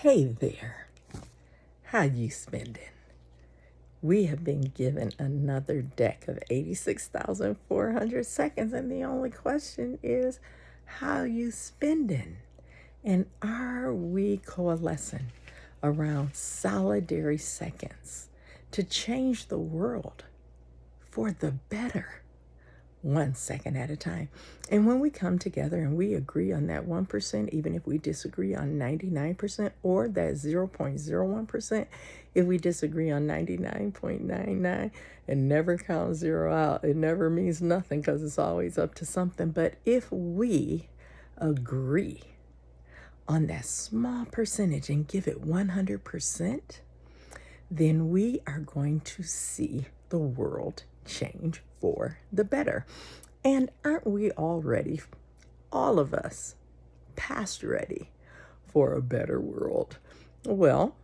Hey there, how you spending? We have been given another deck of 86,400 seconds, and the only question is, how you spending? And are we coalescing around solidary seconds to change the world for the better? 1 second at a time. And when we come together and we agree on that 1%, even if we disagree on 99%, or that 0.01%, if we disagree on 99.99 and never count zero out, it never means nothing because it's always up to something. But if we agree on that small percentage and give it 100%, then we are going to see the world change for the better. And aren't we already, all of us, past ready for a better world? Well,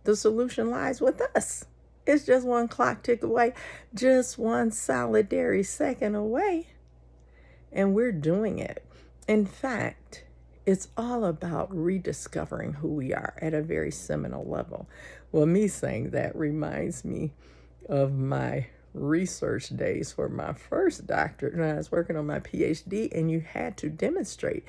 the solution lies with us. It's just one clock tick away, just one solitary second away, and we're doing it. In fact, it's all about rediscovering who we are at a very seminal level. Well, me saying that reminds me of my research days for my first doctorate when I was working on my PhD, and you had to demonstrate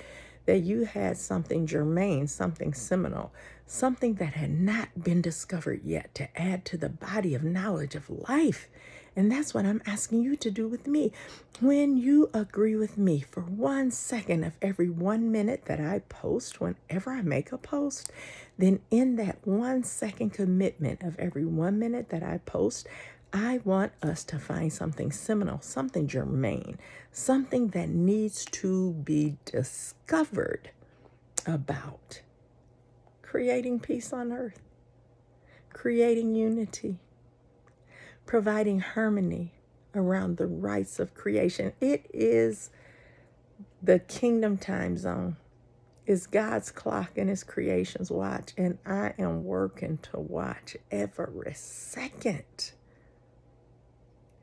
that you had something germane, something seminal, something that had not been discovered yet to add to the body of knowledge of life. And that's what I'm asking you to do with me. When you agree with me for 1 second of every 1 minute that I post, whenever I make a post, then in that 1 second commitment of every 1 minute that I post, I want us to find something seminal, something germane, something that needs to be discovered about creating peace on earth, creating unity, providing harmony around the rights of creation. It is the kingdom time zone. It's God's clock and his creation's watch, and I am working to watch every second.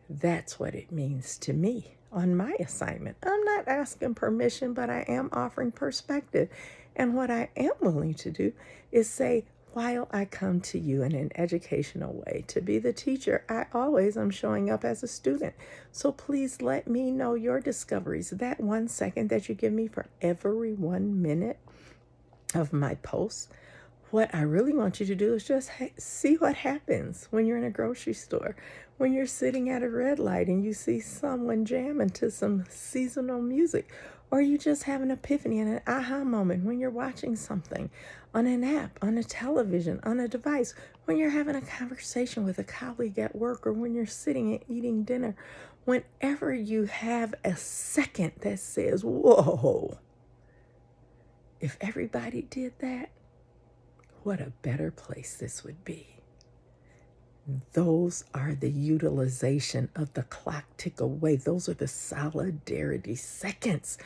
That's what it means to me on my assignment. I'm not asking permission, but I am offering perspective. And what I am willing to do is say, while I come to you in an educational way to be the teacher, I always am showing up as a student. So please let me know your discoveries. That 1 second that you give me for every 1 minute of my posts, what I really want you to do is just see what happens when you're in a grocery store, when you're sitting at a red light and you see someone jamming to some seasonal music, or you just have an epiphany and an aha moment when you're watching something on an app, on a television, on a device, when you're having a conversation with a colleague at work, or when you're sitting and eating dinner. Whenever you have a second that says, whoa, if everybody did that, what a better place this would be. Those are the utilization of the clock tick away. Those are the solidarity seconds.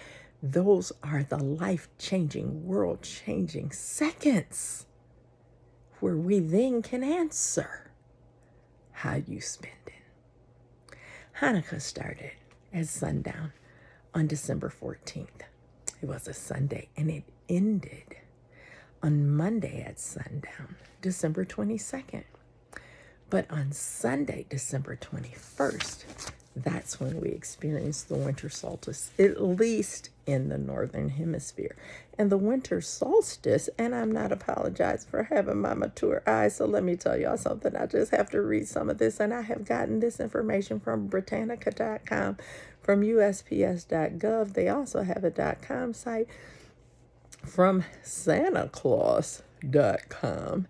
Those are the life-changing, world-changing seconds where we then can answer how you spending. Hanukkah started at sundown on December 14th. It was a Sunday, and it ended on Monday at sundown, December 22nd. But on Sunday, December 21st, that's when we experienced the winter solstice, at least in the northern hemisphere. And the winter solstice, and I'm not apologizing for having my mature eyes, so let me tell y'all something. I just have to read some of this, and I have gotten this information from Britannica.com, from USPS.gov. They also have a .com site, from SantaClaus.com,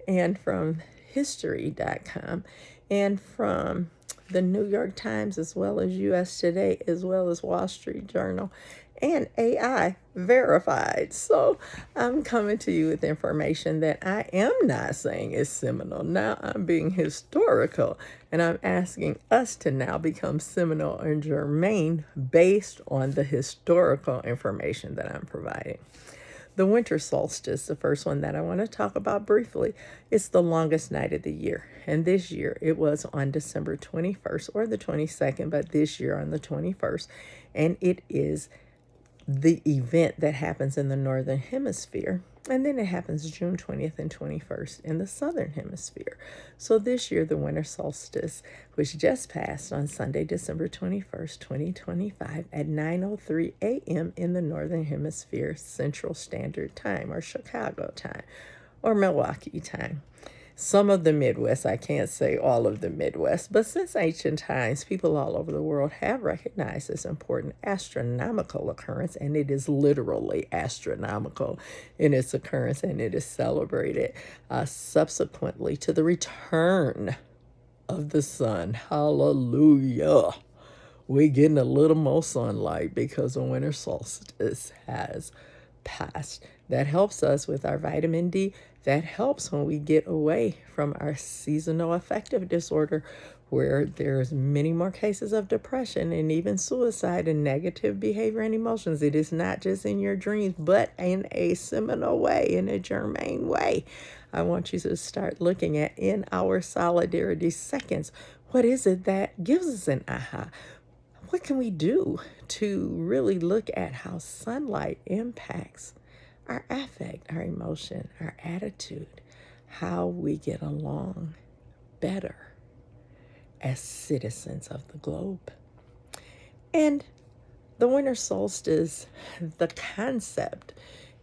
and from History.com, and from the New York Times, as well as US Today, as well as Wall Street Journal, and AI verified. So I'm coming to you with information that I am not saying is seminal. Now I'm being historical, and I'm asking us to now become seminal and germane based on the historical information that I'm providing. The winter solstice, the first one that I want to talk about briefly, it's the longest night of the year. And this year it was on December 21st or the 22nd, but this year on the 21st. And it is the event that happens in the Northern Hemisphere. And then it happens June 20th and 21st in the Southern Hemisphere. So this year, the winter solstice, which just passed on Sunday, December 21st, 2025 at 9:03 a.m. in the Northern Hemisphere Central Standard Time, or Chicago time, or Milwaukee time. Some of the Midwest, I can't say all of the Midwest, but since ancient times, people all over the world have recognized this important astronomical occurrence, and it is literally astronomical in its occurrence, and it is celebrated subsequently to the return of the sun. Hallelujah. We're getting a little more sunlight because the winter solstice has passed. That helps us with our vitamin D. That helps when we get away from our seasonal affective disorder, where there's many more cases of depression and even suicide and negative behavior and emotions. It is not just in your dreams, but in a seminal way, in a germane way. I want you to start looking at, in our solidarity seconds, what is it that gives us an aha? What can we do to really look at how sunlight impacts our affect, our emotion, our attitude, how we get along better as citizens of the globe? And the winter solstice, the concept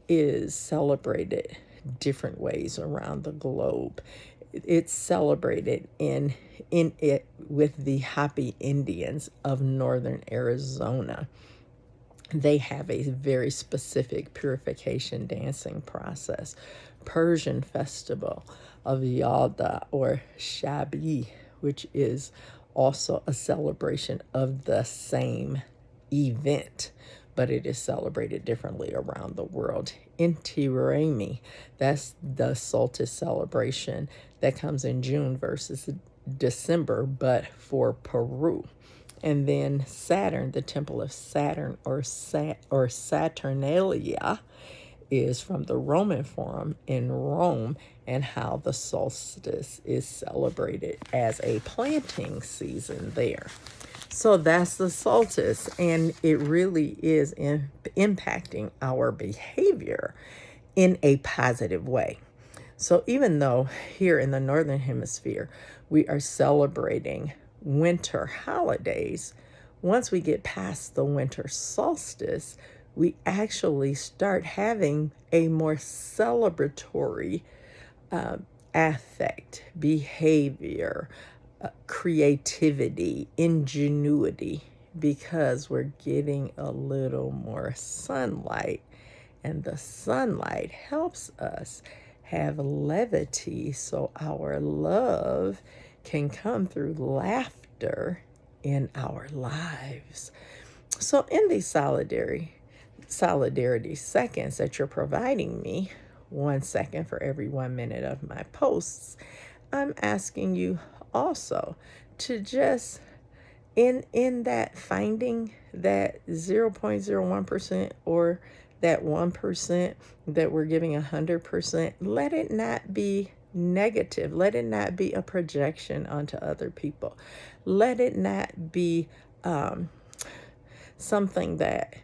is celebrated different ways around the globe. It's celebrated in it with the Hopi Indians of northern Arizona. They have a very specific purification dancing process. Persian festival of Yalda or Shabi, which is also a celebration of the same event, but it is celebrated differently around the world. Inti Raymi, that's the Solstice celebration that comes in June versus December, but for Peru. And then Saturn, the temple of Saturn, or Saturnalia, is from the Roman Forum in Rome, and how the solstice is celebrated as a planting season there. So that's the solstice, and it really is impacting our behavior in a positive way. So even though here in the Northern Hemisphere, we are celebrating winter holidays, once we get past the winter solstice, we actually start having a more celebratory affect, behavior, creativity, ingenuity, because we're getting a little more sunlight, and the sunlight helps us have levity, so our love can come through laughter in our lives. So in these solidarity seconds that you're providing me, 1 second for every 1 minute of my posts, I'm asking you also to just in that finding that 0.01% or that 1% that we're giving 100%, let it not be negative. Let it not be a projection onto other people. Let it not be something that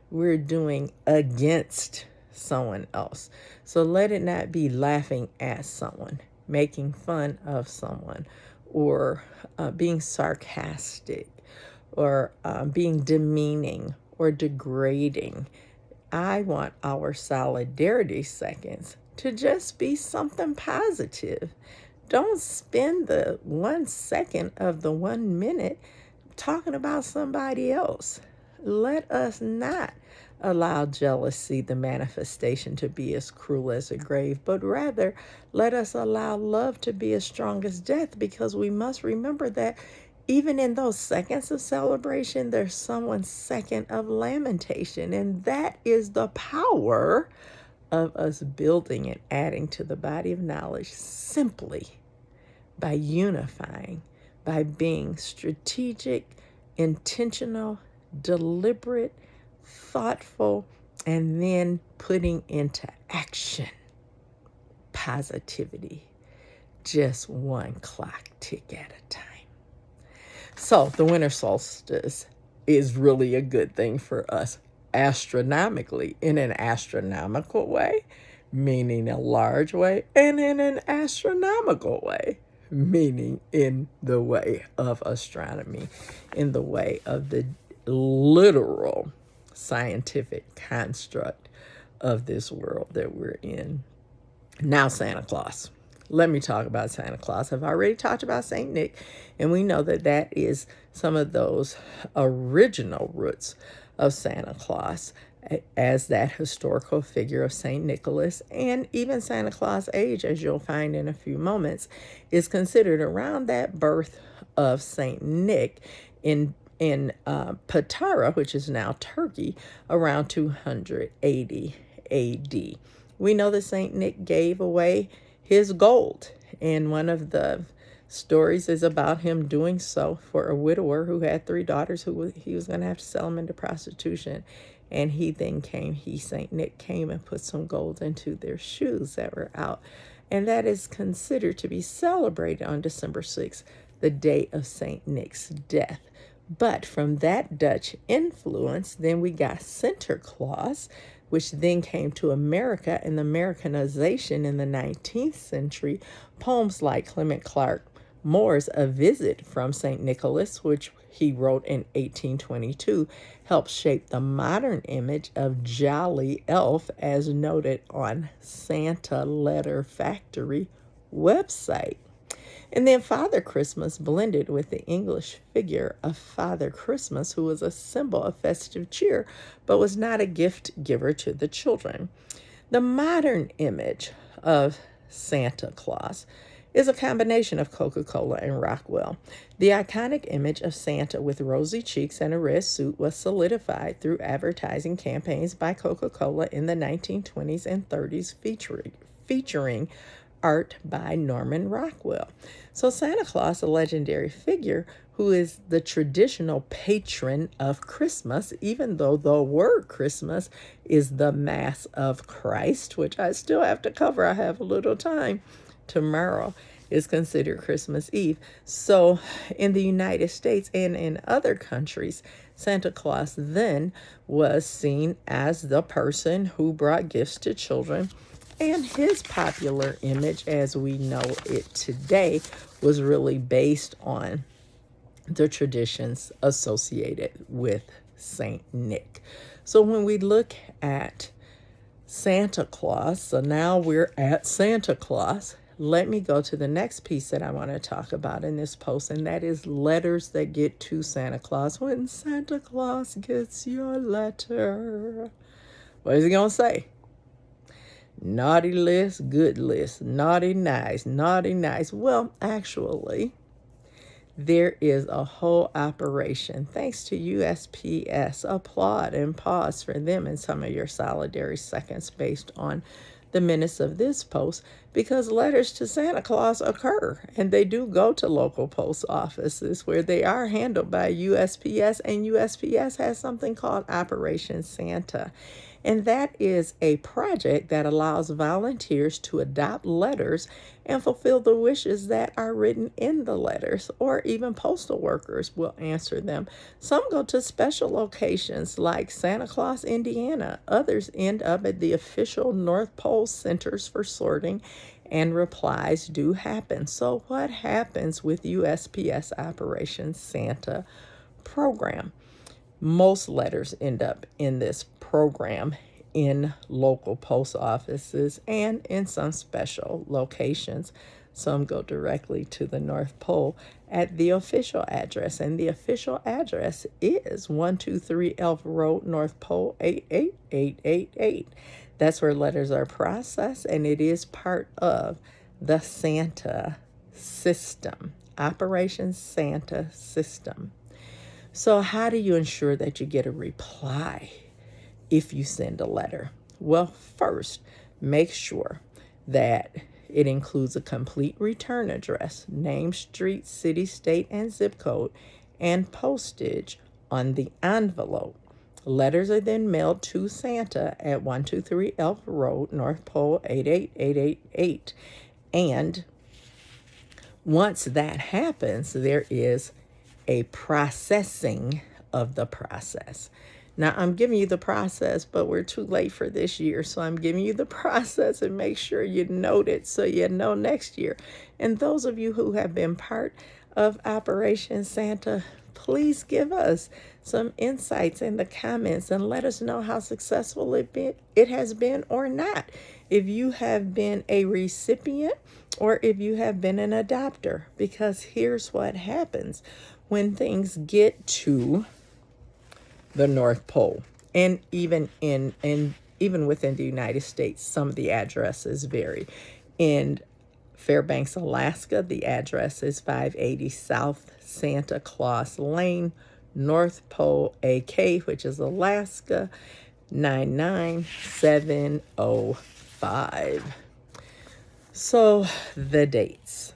we're doing against someone else. So let it not be laughing at someone, making fun of someone, or being sarcastic, or being demeaning or degrading. I want our solidarity seconds to just be something positive. Don't spend the 1 second of the 1 minute talking about somebody else. Let us not allow jealousy, the manifestation, to be as cruel as the grave, but rather let us allow love to be as strong as death, because we must remember that even in those seconds of celebration, there's someone's second of lamentation, and that is the power of us building and adding to the body of knowledge simply by unifying, by being strategic, intentional, deliberate, thoughtful, and then putting into action positivity, just 1 clock tick at a time. So the winter solstice is really a good thing for us astronomically, in an astronomical way, meaning a large way, and in an astronomical way, meaning in the way of astronomy, in the way of the literal scientific construct of this world that we're in. Now, Santa Claus. Let me talk about Santa Claus. I've already talked about Saint Nick, and we know that that is some of those original roots of Santa Claus as that historical figure of Saint Nicholas. And even Santa Claus' age, as you'll find in a few moments, is considered around that birth of Saint Nick in Patara, which is now Turkey, around 280 AD. We know that Saint Nick gave away his gold, and one of the stories is about him doing so for a widower who had 3 daughters who he was going to have to sell them into prostitution. And Saint Nick came and put some gold into their shoes that were out. And that is considered to be celebrated on December 6th, the day of Saint Nick's death. But from that Dutch influence, then we got Santa Claus, which then came to America in the Americanization in the 19th century. Poems like Clement Clarke Moore's A Visit from St. Nicholas, which he wrote in 1822, helped shape the modern image of Jolly Elf as noted on Santa Letter Factory website. And then Father Christmas blended with the English figure of Father Christmas, who was a symbol of festive cheer, but was not a gift giver to the children. The modern image of Santa Claus is a combination of Coca-Cola and Rockwell. The iconic image of Santa with rosy cheeks and a red suit was solidified through advertising campaigns by Coca-Cola in the 1920s and 30s, featuring art by Norman Rockwell. So Santa Claus, a legendary figure who is the traditional patron of Christmas, even though the word Christmas is the Mass of Christ, which I still have to cover. I have a little time. Tomorrow is considered Christmas Eve. So in the United States and in other countries, Santa Claus then was seen as the person who brought gifts to children. And his popular image, as we know it today, was really based on the traditions associated with Saint Nick. So when we look at Santa Claus, so now we're at Santa Claus, let me go to the next piece that I want to talk about in this post, and that is letters that get to Santa Claus. When Santa Claus gets your letter, what is he going to say? Naughty list, good list, naughty, nice, naughty, nice. Well, actually, there is a whole operation. Thanks to USPS. Applaud and pause for them in some of your solitary seconds based on the minutes of this post, because letters to Santa Claus occur, and they do go to local post offices where they are handled by USPS, and USPS has something called Operation Santa. And that is a project that allows volunteers to adopt letters and fulfill the wishes that are written in the letters, or even postal workers will answer them. Some go to special locations like Santa Claus, Indiana. Others end up at the official North Pole Centers for Sorting, and replies do happen. So what happens with USPS Operation Santa program? Most letters end up in this program in local post offices and in some special locations. Some go directly to the North Pole at the official address, and the official address is 123 Elf Road, North Pole 88888. That's where letters are processed, and it is part of the Santa system, Operation Santa system. So how do you ensure that you get a reply if you send a letter? Well, first, make sure that it includes a complete return address, name, street, city, state, and zip code, and postage on the envelope. Letters are then mailed to Santa at 123 Elf Road, North Pole 88888. And once that happens, there is a processing of the process. Now, I'm giving you the process, but we're too late for this year. So I'm giving you the process and make sure you note it so you know next year. And those of you who have been part of Operation Santa, please give us some insights in the comments and let us know how successful it has been or not. If you have been a recipient or if you have been an adopter, because here's what happens when things get to the North Pole, and even even within the United States, some of the addresses vary. In Fairbanks, Alaska, the address is 580 South Santa Claus Lane, North Pole, AK, which is Alaska, 99705. So the dates.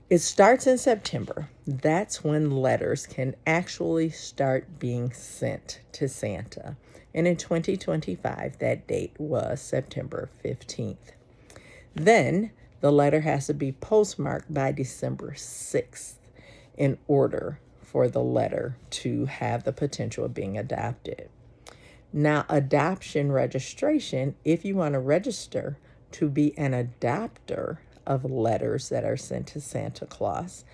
It starts in September. That's when letters can actually start being sent to Santa. And in 2025, that date was September 15th. Then the letter has to be postmarked by December 6th in order for the letter to have the potential of being adopted. Now, adoption registration, if you want to register to be an adopter of letters that are sent to Santa Claus,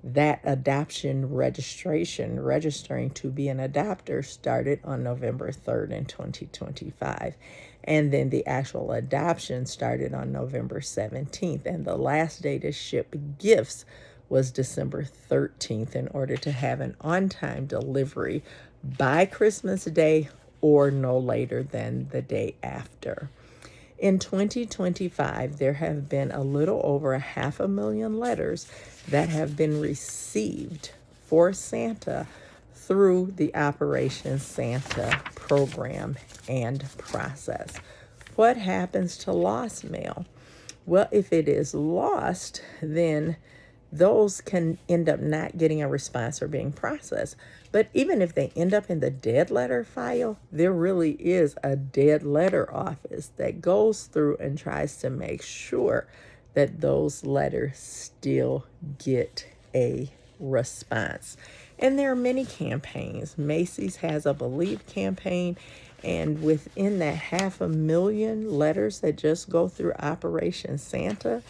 that adoption registering to be an adopter started on November 3rd in 2025. And then the actual adoption started on November 17th. And the last day to ship gifts was December 13th in order to have an on-time delivery by Christmas Day or no later than the day after. In 2025, there have been a little over 500,000 letters that have been received for Santa through the Operation Santa program and process. What happens to lost mail? Well, if it is lost, then those can end up not getting a response or being processed. But even if they end up in the dead letter file, there really is a dead letter office that goes through and tries to make sure that those letters still get a response. And there are many campaigns. Macy's has a Believe campaign, and within that 500,000 letters that just go through Operation Santa,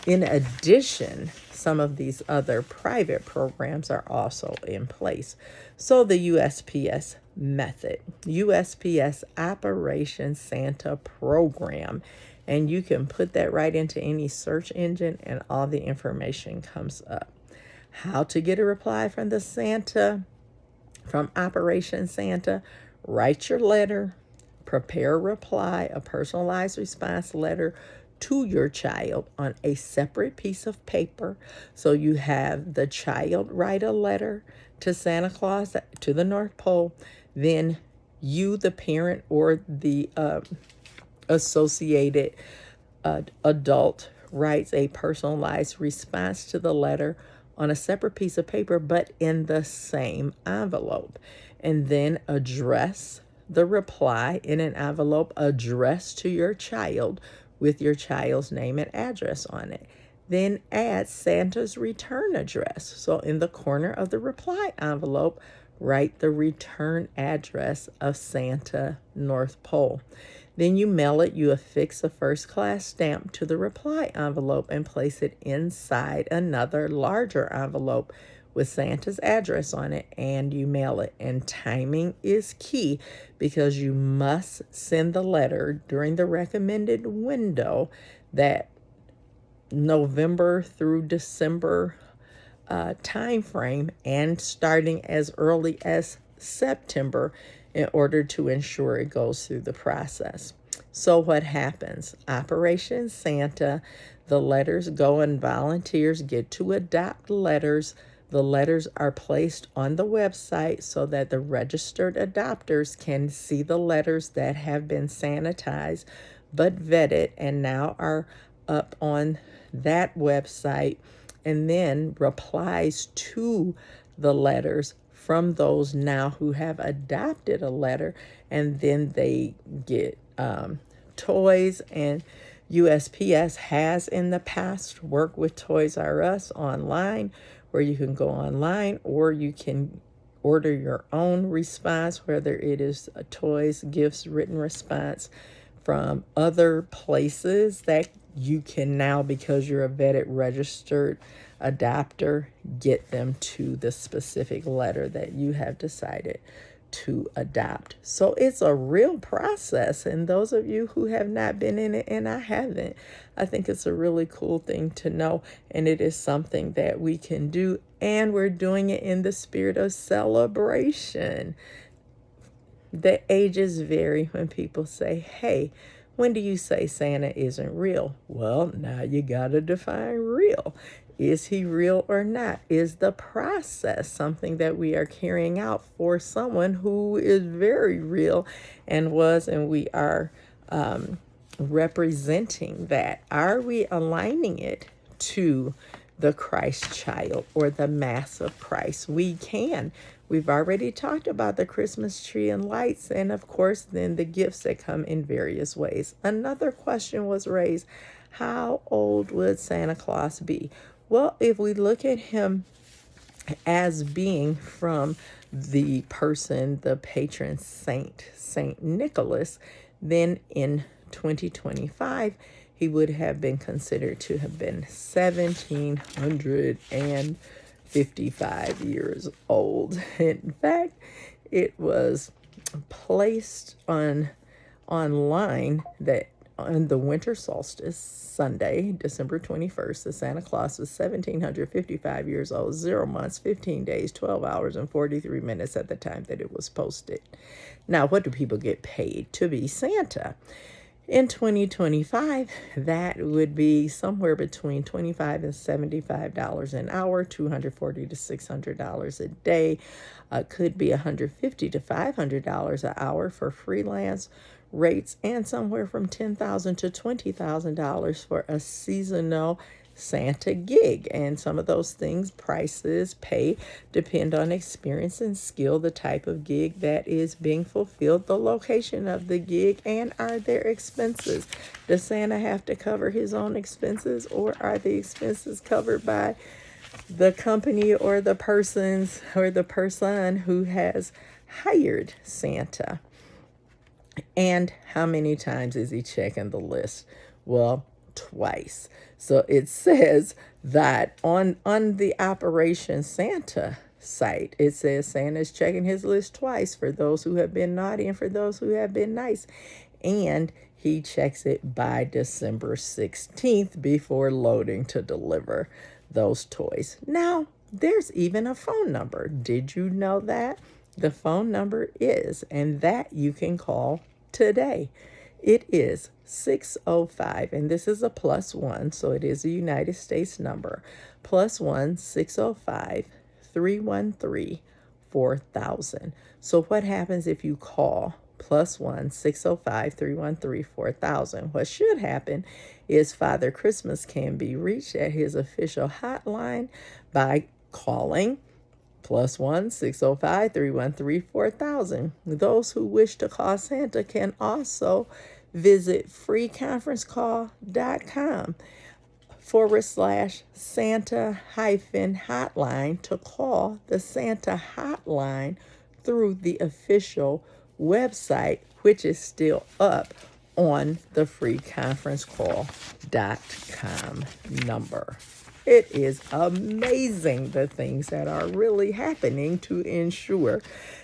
in addition, some of these other private programs are also in place. So the USPS method, USPS Operation Santa program, and you can put that right into any search engine and all the information comes up. How to get a reply from Operation Santa: write your letter, prepare a reply, a personalized response letter to your child on a separate piece of paper. So you have the child write a letter to Santa Claus to the North Pole, then you, the parent, or the associated adult writes a personalized response to the letter on a separate piece of paper, but in the same envelope. And then address the reply in an envelope addressed to your child with your child's name and address on it. Then add Santa's return address. So in the corner of the reply envelope, write the return address of Santa North Pole. Then you mail it. You affix a first-class stamp to the reply envelope and place it inside another larger envelope with Santa's address on it, and you mail it. And timing is key because you must send the letter during the recommended window, that November through December time frame, and starting as early as September, in order to ensure it goes through the process. So what happens? Operation Santa, the letters go and volunteers get to adopt letters. The letters are placed on the website so that the registered adopters can see the letters that have been sanitized but vetted and now are up on that website, and then replies to the letters from those now who have adopted a letter, and then they get toys. And USPS has in the past worked with Toys R Us online, where you can go online or you can order your own response, whether it is toys, gifts, written response from other places that you can now, because you're a vetted, registered adopter, get them to the specific letter that you have decided to adopt. So it's a real process. And those of you who have not been in it, and I haven't, I think it's a really cool thing to know. And it is something that we can do. And we're doing it in the spirit of celebration. The ages vary when people say, hey, when do you say Santa isn't real? Well, now you got to define real. Is he real or not? Is the process something that we are carrying out for someone who is very real and we are representing that? Are we aligning it to the Christ child or the mass of Christ? We can. We've already talked about the Christmas tree and lights, and of course, then the gifts that come in various ways. Another question was raised: how old would Santa Claus be? Well, if we look at him as being from the person, the patron saint, Saint Nicholas, then in 2025, he would have been considered to have been 1,755 years old. In fact, it was placed online that on the winter solstice, Sunday, December 21st, the Santa Claus was 1,755 years old, 0 months, 15 days, 12 hours, and 43 minutes at the time that it was posted. Now, what do people get paid to be Santa? In 2025, that would be somewhere between $25 and $75 an hour, $240 to $600 a day. Could be $150 to $500 an hour for freelance rates, and somewhere from $10,000 to $20,000 for a seasonal Santa gig. And some of those things, prices, pay, depend on experience and skill, the type of gig that is being fulfilled, the location of the gig, and are there expenses? Does Santa have to cover his own expenses, or are the expenses covered by the company or the persons or the person who has hired Santa? And how many times is he checking the list? Well, twice. So it says that on the Operation Santa site, it says Santa's checking his list twice for those who have been naughty and for those who have been nice. And he checks it by December 16th before loading to deliver those toys. Now, there's even a phone number. Did you know that? The phone number is, and that you can call today. It is 605, and this is a +1, so it is a United States number. +1 605 313 4000. So what happens if you call +1 605 313 4000? What should happen is Father Christmas can be reached at his official hotline by calling +1 605 313 4000. Those who wish to call Santa can also visit freeconferencecall.com/Santa-hotline to call the Santa hotline through the official website, which is still up on the freeconferencecall.com number. It is amazing the things that are really happening to ensure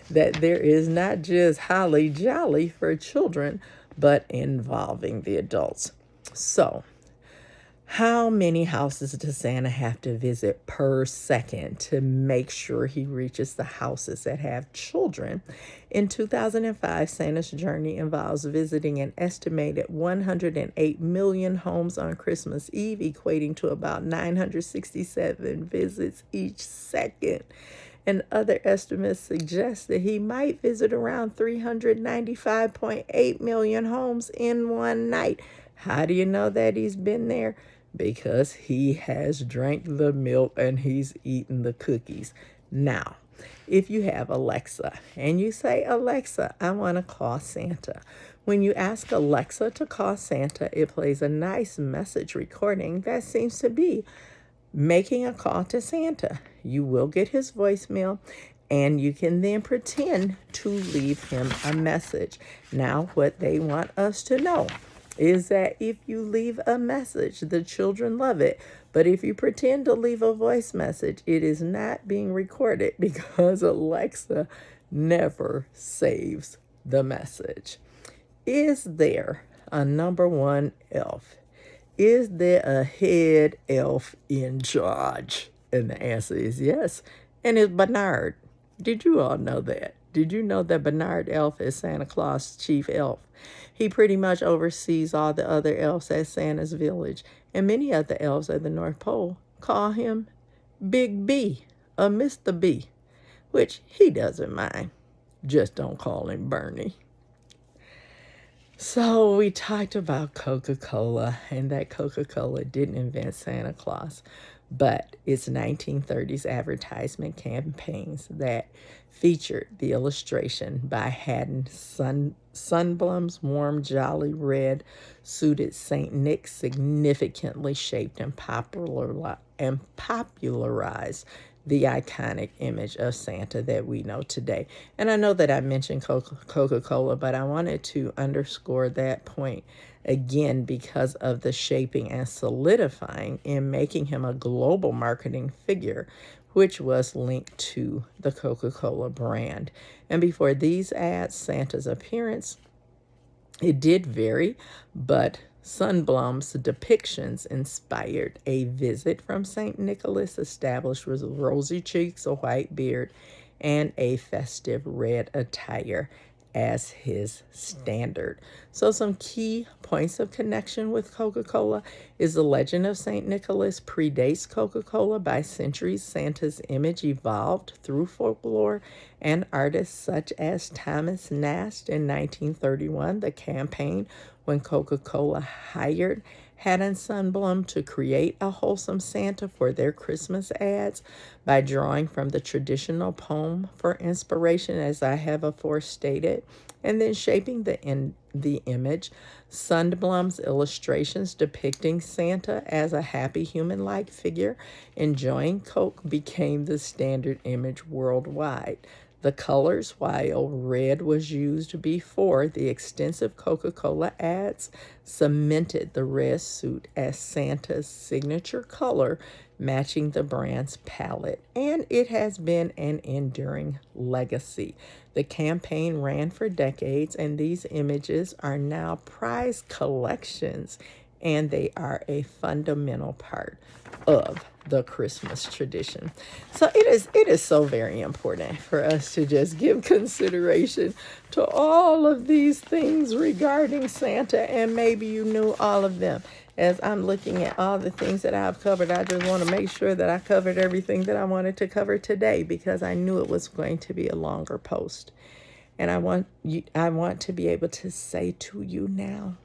that there is not just holly jolly for children, but involving the adults. So, how many houses does Santa have to visit per second to make sure he reaches the houses that have children? In 2005, Santa's journey involves visiting an estimated 108 million homes on Christmas Eve, equating to about 967 visits each second. And other estimates suggest that he might visit around 395.8 million homes in one night. How do you know that he's been there? Because he has drank the milk and he's eaten the cookies. Now, if you have Alexa and you say, Alexa, I want to call Santa. When you ask Alexa to call Santa, it plays a nice message recording that seems to be making a call to Santa. You will get his voicemail, And you can then pretend to leave him a message. Now, what they want us to know is that if you leave a message, the children love it. But if you pretend to leave a voice message, it is not being recorded because Alexa never saves the message. Is there a number one elf? Is there a head elf in charge? And the answer is yes. And it's Bernard. Did you all know that? Did you know that Bernard Elf is Santa Claus' chief elf? He pretty much oversees all the other elves at Santa's village, and many other elves at the North Pole call him Big B, or Mr. B, which he doesn't mind. Just don't call him Bernie. So we talked about Coca-Cola, and that Coca-Cola didn't invent Santa Claus, but its 1930s advertisement campaigns that featured the illustration by Haddon Sundblom's warm, jolly red suited Saint Nick significantly shaped and popularized the iconic image of Santa that we know today. And I know that I mentioned Coca-Cola, but I wanted to underscore that point again because of the shaping and solidifying in making him a global marketing figure, which was linked to the Coca-Cola brand. And before these ads, Santa's appearance, it did vary, but Sundblom's depictions inspired a visit from St. Nicholas, established with rosy cheeks, a white beard, and a festive red attire as his standard. So some key points of connection with Coca-Cola is the legend of St. Nicholas predates Coca-Cola by centuries. Santa's image evolved through folklore and artists such as Thomas Nast in 1931, the campaign when Coca-Cola hired Haddon Sundblom to create a wholesome Santa for their Christmas ads by drawing from the traditional poem for inspiration, as I have afore stated, and then shaping the image. Sundblom's illustrations depicting Santa as a happy human-like figure enjoying Coke became the standard image worldwide. The colors, while red was used before, the extensive Coca-Cola ads cemented the red suit as Santa's signature color, matching the brand's palette, and it has been an enduring legacy. The campaign ran for decades, and these images are now prized collections, and they are a fundamental part of the Christmas tradition. So it is so very important for us to just give consideration to all of these things regarding Santa, and maybe you knew all of them. As I'm looking at all the things that I've covered, I just want to make sure that I covered everything that I wanted to cover today, because I knew it was going to be a longer post. And I want to be able to say to you now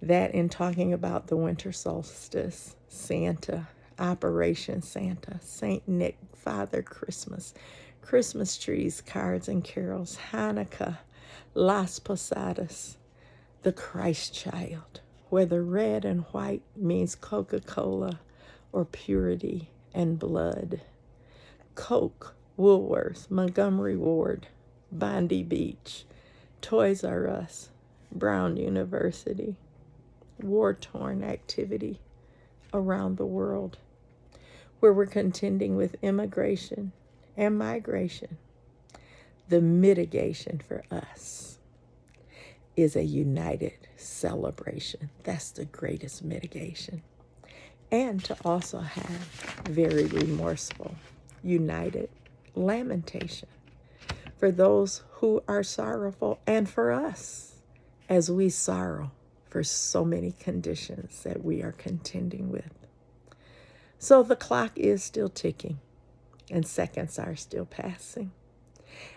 that in talking about the winter solstice, Santa, Operation Santa, Saint Nick, Father Christmas, Christmas trees, cards and carols, Hanukkah, Las Posadas, the Christ child, whether red and white means Coca-Cola or purity and blood. Coke, Woolworths, Montgomery Ward, Bondi Beach, Toys R Us, Brown University, war-torn activity around the world, where we're contending with immigration and migration. The mitigation for us is a united celebration. That's the greatest mitigation. And to also have very remorseful, united lamentation for those who are sorrowful, and for us as we sorrow for so many conditions that we are contending with. So the clock is still ticking, and seconds are still passing,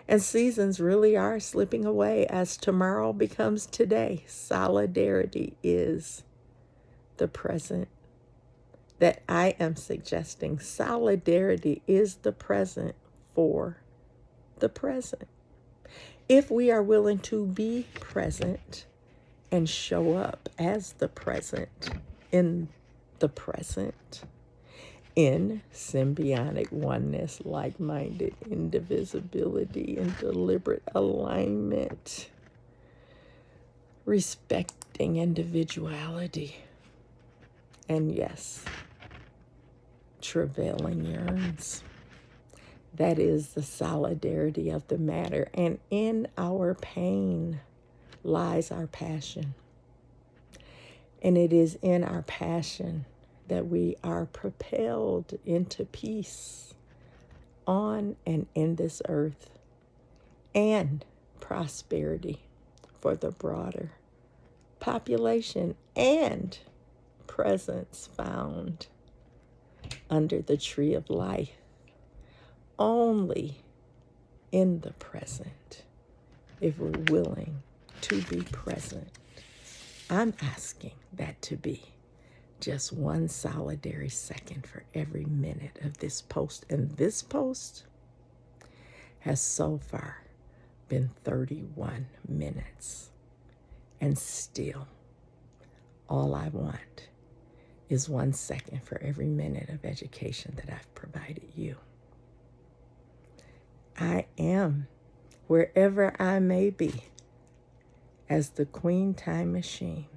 and seasons really are slipping away as tomorrow becomes today. Solidarity is the present that I am suggesting. Solidarity is the present for the present. If we are willing to be present and show up as the present in the present, in symbiotic oneness, like-minded indivisibility, and deliberate alignment, respecting individuality, and yes, travailing yearns. That is the solidarity of the matter, and in our pain lies our passion. And it is in our passion that we are propelled into peace on and in this earth, and prosperity for the broader population, and presence found under the tree of life, only in the present, if we're willing to be present. I'm asking that to be just one solitary second for every minute of this post. And this post has so far been 31 minutes. And still, all I want is 1 second for every minute of education that I've provided you. I am, wherever I may be, as the Queen Time Machine,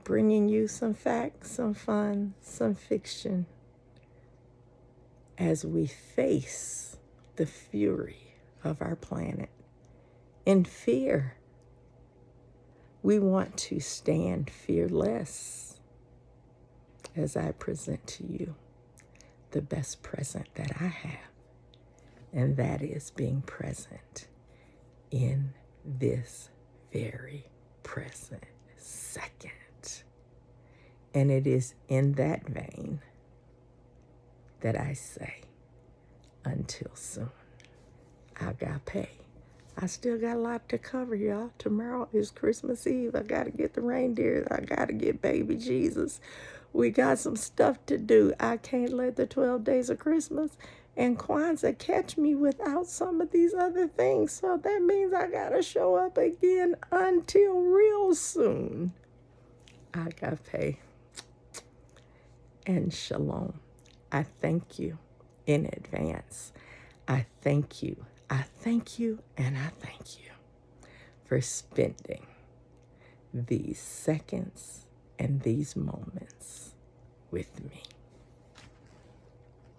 bringing you some facts, some fun, some fiction, as we face the fury of our planet. In fear, we want to stand fearless as I present to you the best present that I have, and that is being present in this very present second. And it is in that vein that I say, until soon. Agape. I still got a lot to cover, y'all. Tomorrow is Christmas Eve. I got to get the reindeer. I got to get baby Jesus. We got some stuff to do. I can't let the 12 days of Christmas and Kwanzaa catch me without some of these other things. So that means I got to show up again until real soon. Agape and Shalom. I thank you in advance. I thank you, and I thank you for spending these seconds and these moments with me.